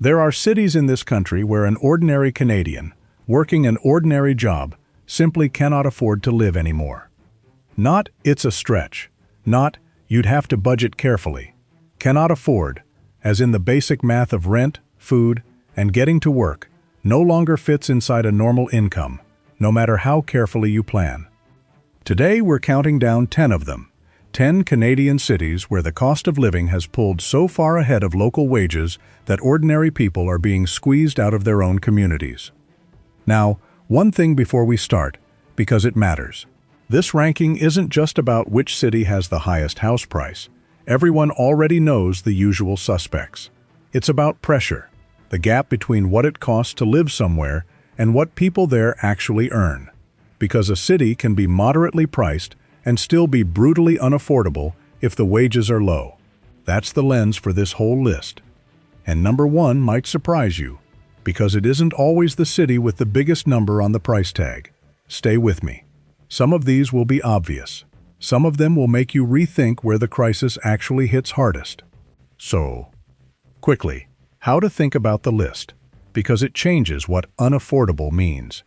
There are cities in this country where an ordinary Canadian, working an ordinary job, simply cannot afford to live anymore. Not, "It's a stretch." Not, "You'd have to budget carefully." Cannot afford, as in the basic math of rent, food, and getting to work, no longer fits inside a normal income, no matter how carefully you plan. Today we're counting down 10 of them. 10 Canadian cities where the cost of living has pulled so far ahead of local wages that ordinary people are being squeezed out of their own communities. Now, one thing before we start, because it matters. This ranking isn't just about which city has the highest house price. Everyone already knows the usual suspects. It's about pressure, the gap between what it costs to live somewhere and what people there actually earn. Because a city can be moderately priced and still be brutally unaffordable if the wages are low. That's the lens for this whole list. And number 1 might surprise you, because it isn't always the city with the biggest number on the price tag. Stay with me. Some of these will be obvious. Some of them will make you rethink where the crisis actually hits hardest. So, quickly, how to think about the list, because it changes what unaffordable means.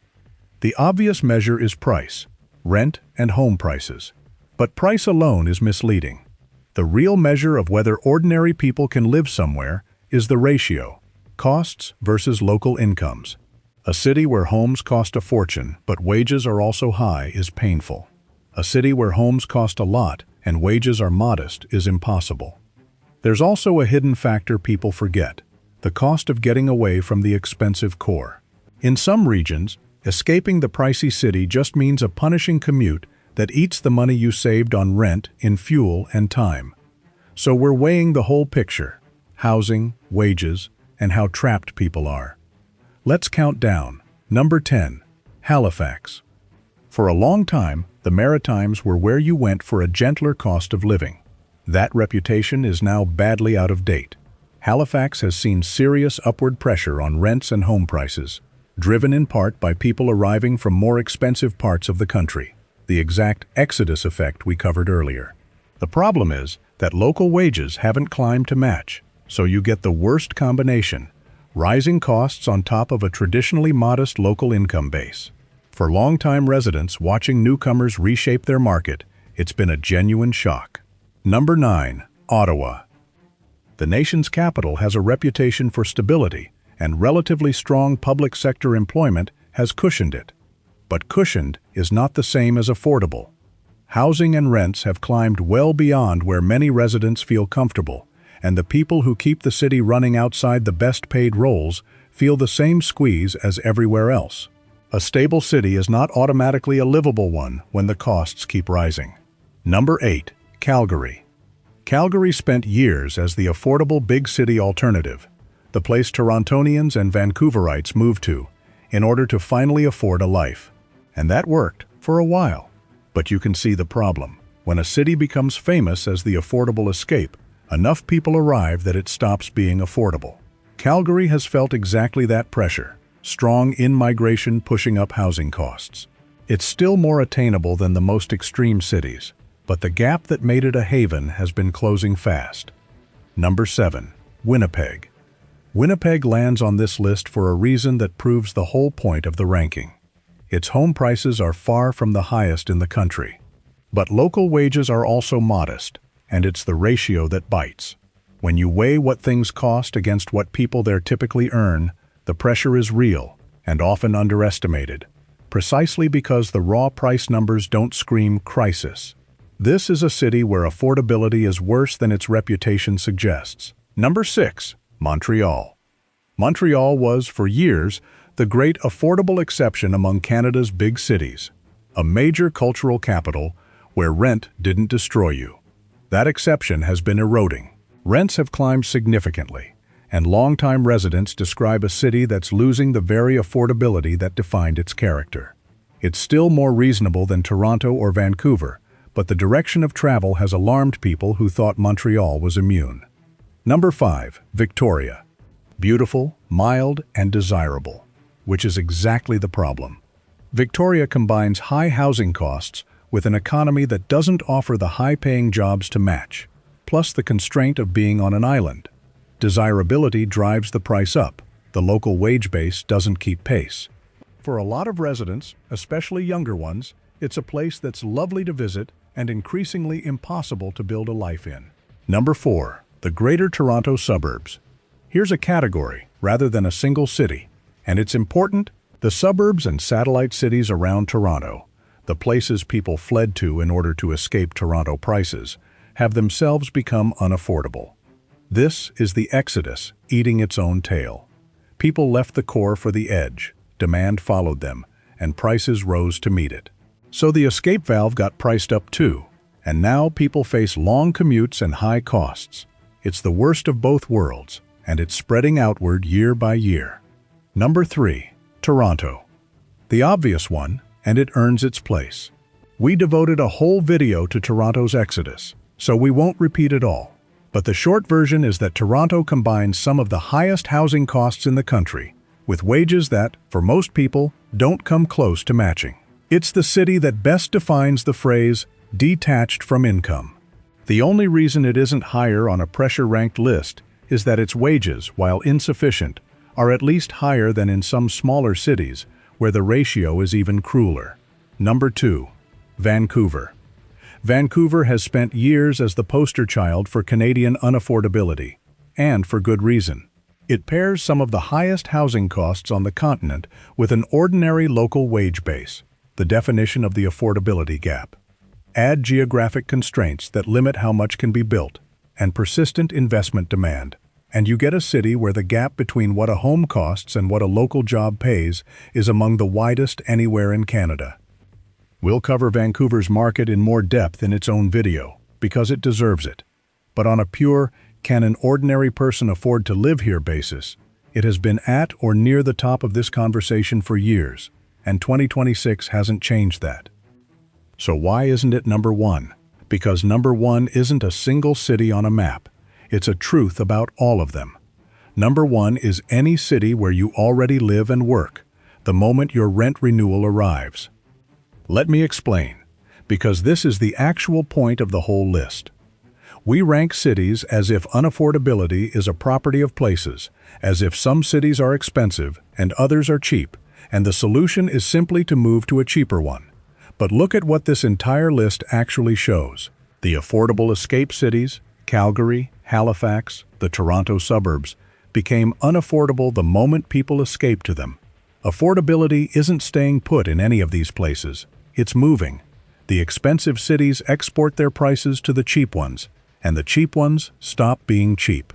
The obvious measure is price, rent and home prices. But price alone is misleading. The real measure of whether ordinary people can live somewhere is the ratio, costs versus local incomes. A city where homes cost a fortune but wages are also high is painful. A city where homes cost a lot and wages are modest is impossible. There's also a hidden factor people forget, the cost of getting away from the expensive core. In some regions, escaping the pricey city just means a punishing commute that eats the money you saved on rent, in fuel, and time. So we're weighing the whole picture: housing, wages, and how trapped people are. Let's count down. Number 10. Halifax. For a long time, the Maritimes were where you went for a gentler cost of living. That reputation is now badly out of date. Halifax has seen serious upward pressure on rents and home prices, driven in part by people arriving from more expensive parts of the country, the exact exodus effect we covered earlier. The problem is that local wages haven't climbed to match, so you get the worst combination: rising costs on top of a traditionally modest local income base. For longtime residents watching newcomers reshape their market, it's been a genuine shock. Number 9. Ottawa. The nation's capital has a reputation for stability, and relatively strong public sector employment has cushioned it. But cushioned is not the same as affordable. Housing and rents have climbed well beyond where many residents feel comfortable, and the people who keep the city running outside the best-paid roles feel the same squeeze as everywhere else. A stable city is not automatically a livable one when the costs keep rising. Number 8. Calgary. Calgary spent years as the affordable big city alternative, the place Torontonians and Vancouverites moved to in order to finally afford a life. And that worked for a while. But you can see the problem. When a city becomes famous as the affordable escape, enough people arrive that it stops being affordable. Calgary has felt exactly that pressure, strong in-migration pushing up housing costs. It's still more attainable than the most extreme cities, but the gap that made it a haven has been closing fast. Number 7. Winnipeg. Winnipeg lands on this list for a reason that proves the whole point of the ranking. Its home prices are far from the highest in the country. But local wages are also modest, and it's the ratio that bites. When you weigh what things cost against what people there typically earn, the pressure is real and often underestimated, precisely because the raw price numbers don't scream crisis. This is a city where affordability is worse than its reputation suggests. Number 6. Montreal. Montreal was, for years, the great affordable exception among Canada's big cities, a major cultural capital where rent didn't destroy you. That exception has been eroding. Rents have climbed significantly, and longtime residents describe a city that's losing the very affordability that defined its character. It's still more reasonable than Toronto or Vancouver, but the direction of travel has alarmed people who thought Montreal was immune. Number 5. Victoria. Beautiful, mild, and desirable, which is exactly the problem. Victoria combines high housing costs with an economy that doesn't offer the high-paying jobs to match, plus the constraint of being on an island. Desirability drives the price up. The local wage base doesn't keep pace. For a lot of residents, especially younger ones, it's a place that's lovely to visit and increasingly impossible to build a life in. Number 4. The Greater Toronto Suburbs. Here's a category rather than a single city, and it's important: the suburbs and satellite cities around Toronto, the places people fled to in order to escape Toronto prices, have themselves become unaffordable. This is the exodus eating its own tail. People left the core for the edge, demand followed them, and prices rose to meet it. So the escape valve got priced up too, and now people face long commutes and high costs. It's the worst of both worlds, and it's spreading outward year by year. Number 3. Toronto. The obvious one, and it earns its place. We devoted a whole video to Toronto's exodus, so we won't repeat it all. But the short version is that Toronto combines some of the highest housing costs in the country, with wages that, for most people, don't come close to matching. It's the city that best defines the phrase, detached from income. The only reason it isn't higher on a pressure-ranked list is that its wages, while insufficient, are at least higher than in some smaller cities, where the ratio is even crueler. Number 2. Vancouver. Vancouver has spent years as the poster child for Canadian unaffordability, and for good reason. It pairs some of the highest housing costs on the continent with an ordinary local wage base, the definition of the affordability gap. Add geographic constraints that limit how much can be built, and persistent investment demand, and you get a city where the gap between what a home costs and what a local job pays is among the widest anywhere in Canada. We'll cover Vancouver's market in more depth in its own video, because it deserves it. But on a pure, can an ordinary person afford to live here basis, it has been at or near the top of this conversation for years, and 2026 hasn't changed that. So why isn't it number 1? Because number 1 isn't a single city on a map. It's a truth about all of them. Number 1 is any city where you already live and work, the moment your rent renewal arrives. Let me explain, because this is the actual point of the whole list. We rank cities as if unaffordability is a property of places, as if some cities are expensive and others are cheap, and the solution is simply to move to a cheaper one. But look at what this entire list actually shows. The affordable escape cities, Calgary, Halifax, the Toronto suburbs, became unaffordable the moment people escaped to them. Affordability isn't staying put in any of these places. It's moving. The expensive cities export their prices to the cheap ones, and the cheap ones stop being cheap.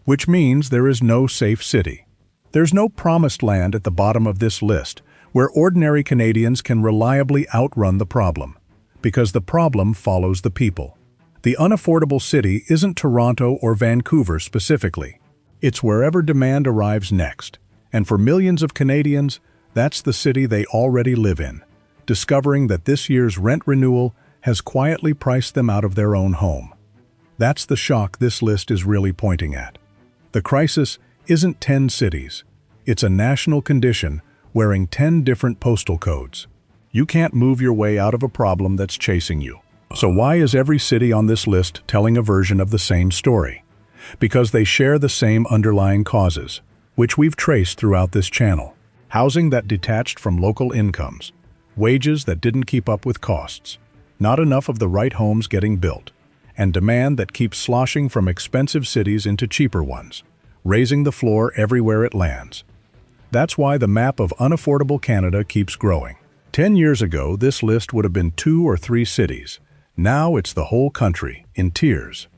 Which means there is no safe city. There's no promised land at the bottom of this list where ordinary Canadians can reliably outrun the problem, because the problem follows the people. The unaffordable city isn't Toronto or Vancouver specifically. It's wherever demand arrives next, and for millions of Canadians, that's the city they already live in, discovering that this year's rent renewal has quietly priced them out of their own home. That's the shock this list is really pointing at. The crisis isn't 10 cities. It's a national condition wearing 10 different postal codes. You can't move your way out of a problem that's chasing you. So why is every city on this list telling a version of the same story? Because they share the same underlying causes, which we've traced throughout this channel. Housing that detached from local incomes, wages that didn't keep up with costs, not enough of the right homes getting built, and demand that keeps sloshing from expensive cities into cheaper ones, raising the floor everywhere it lands. That's why the map of unaffordable Canada keeps growing. 10 years ago, this list would have been 2 or 3 cities. Now it's the whole country, in tiers.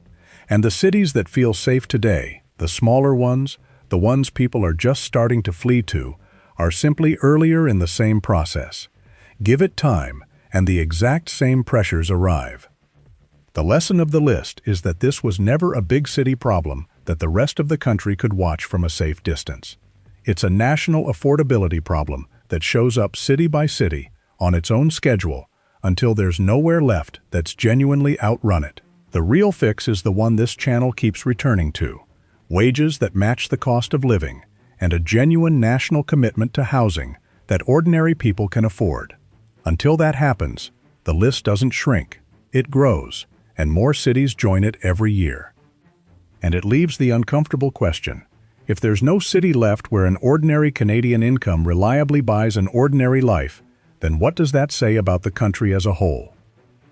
And the cities that feel safe today, the smaller ones, the ones people are just starting to flee to, are simply earlier in the same process. Give it time, and the exact same pressures arrive. The lesson of the list is that this was never a big city problem that the rest of the country could watch from a safe distance. It's a national affordability problem that shows up city by city, on its own schedule, until there's nowhere left that's genuinely outrun it. The real fix is the one this channel keeps returning to: wages that match the cost of living, and a genuine national commitment to housing that ordinary people can afford. Until that happens, the list doesn't shrink, it grows, and more cities join it every year. And it leaves the uncomfortable question. If there's no city left where an ordinary Canadian income reliably buys an ordinary life, then what does that say about the country as a whole?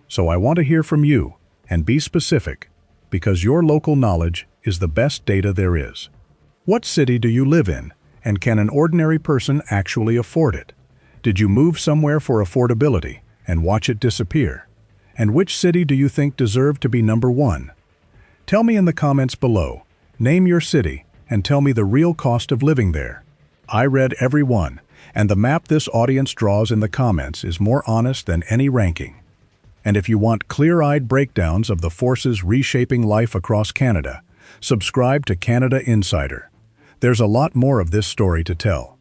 So I want to hear from you, and be specific, because your local knowledge is the best data there is. What city do you live in, and can an ordinary person actually afford it? Did you move somewhere for affordability and watch it disappear? And which city do you think deserved to be number one? Tell me in the comments below. Name your city and tell me the real cost of living there. I read every one, and the map this audience draws in the comments is more honest than any ranking. And if you want clear-eyed breakdowns of the forces reshaping life across Canada, subscribe to Canada Insider. There's a lot more of this story to tell.